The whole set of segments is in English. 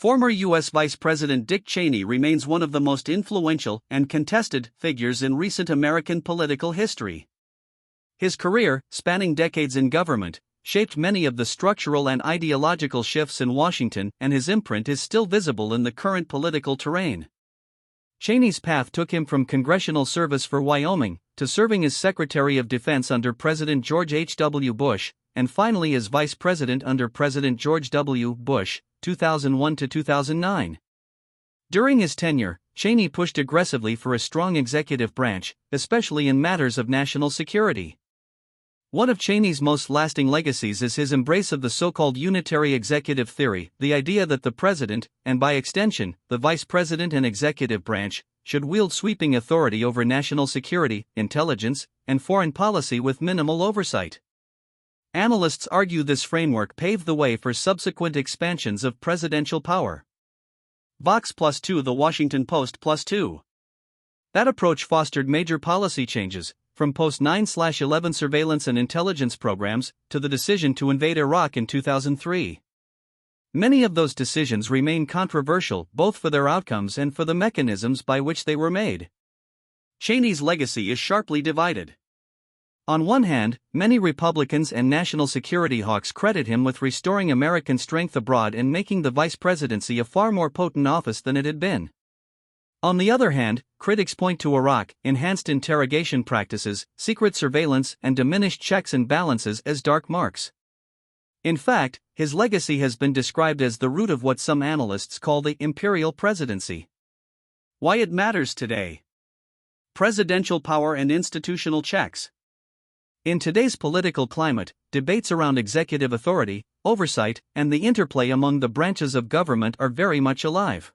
Former U.S. Vice President Dick Cheney remains one of the most influential and contested figures in recent American political history. His career, spanning decades in government, shaped many of the structural and ideological shifts in Washington, and his imprint is still visible in the current political terrain. Cheney's path took him from congressional service for Wyoming to serving as Secretary of Defense under President George H.W. Bush, and finally as Vice President under President George W. Bush, 2001 to 2009. During his tenure, Cheney pushed aggressively for a strong executive branch, especially in matters of national security. One of Cheney's most lasting legacies is his embrace of the so-called unitary executive theory, the idea that the president, and by extension, the vice president and executive branch, should wield sweeping authority over national security, intelligence, and foreign policy with minimal oversight. Analysts argue this framework paved the way for subsequent expansions of presidential power. Vox +2 The Washington Post +2. That approach fostered major policy changes, from post-9/11 surveillance and intelligence programs, to the decision to invade Iraq in 2003. Many of those decisions remain controversial both for their outcomes and for the mechanisms by which they were made. Cheney's legacy is sharply divided. On one hand, many Republicans and national security hawks credit him with restoring American strength abroad and making the vice presidency a far more potent office than it had been. On the other hand, critics point to Iraq, enhanced interrogation practices, secret surveillance, and diminished checks and balances as dark marks. In fact, his legacy has been described as the root of what some analysts call the imperial presidency. Why it matters today. Presidential power and institutional checks. In today's political climate, debates around executive authority, oversight, and the interplay among the branches of government are very much alive.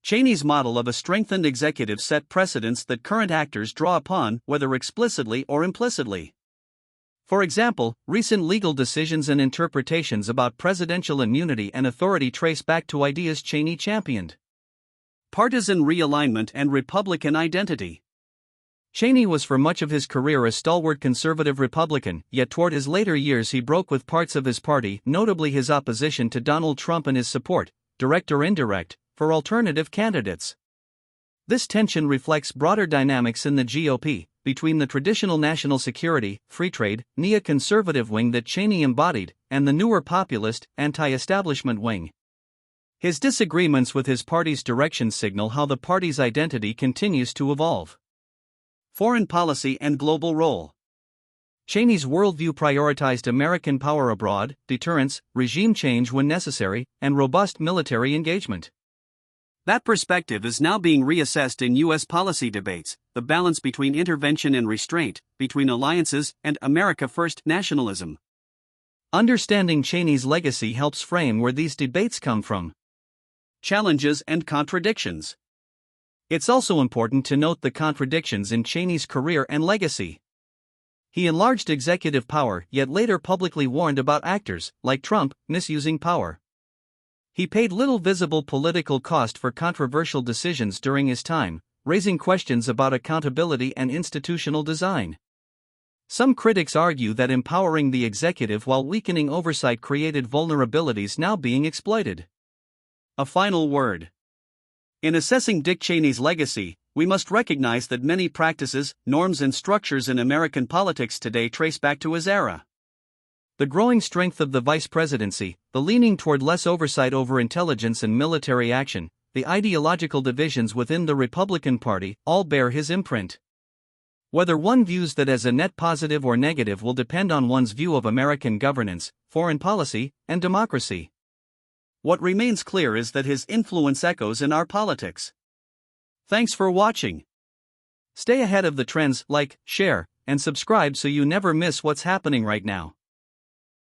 Cheney's model of a strengthened executive set precedents that current actors draw upon, whether explicitly or implicitly. For example, recent legal decisions and interpretations about presidential immunity and authority trace back to ideas Cheney championed. Partisan realignment and Republican identity. Cheney was for much of his career a stalwart conservative Republican, yet toward his later years he broke with parts of his party, notably his opposition to Donald Trump and his support, direct or indirect, for alternative candidates. This tension reflects broader dynamics in the GOP, between the traditional national security, free trade, neoconservative wing that Cheney embodied, and the newer populist, anti-establishment wing. His disagreements with his party's direction signal how the party's identity continues to evolve. Foreign policy and global role. Cheney's worldview prioritized American power abroad, deterrence, regime change when necessary, and robust military engagement. That perspective is now being reassessed in U.S. policy debates, the balance between intervention and restraint, between alliances and America First nationalism. Understanding Cheney's legacy helps frame where these debates come from. Challenges and contradictions. It's also important to note the contradictions in Cheney's career and legacy. He enlarged executive power, yet later publicly warned about actors, like Trump, misusing power. He paid little visible political cost for controversial decisions during his time, raising questions about accountability and institutional design. Some critics argue that empowering the executive while weakening oversight created vulnerabilities now being exploited. A final word. In assessing Dick Cheney's legacy, we must recognize that many practices, norms, and structures in American politics today trace back to his era. The growing strength of the vice presidency, the leaning toward less oversight over intelligence and military action, the ideological divisions within the Republican Party, all bear his imprint. Whether one views that as a net positive or negative will depend on one's view of American governance, foreign policy, and democracy. What remains clear is that his influence echoes in our politics. Thanks for watching. Stay ahead of the trends, like, share, and subscribe so you never miss what's happening right now.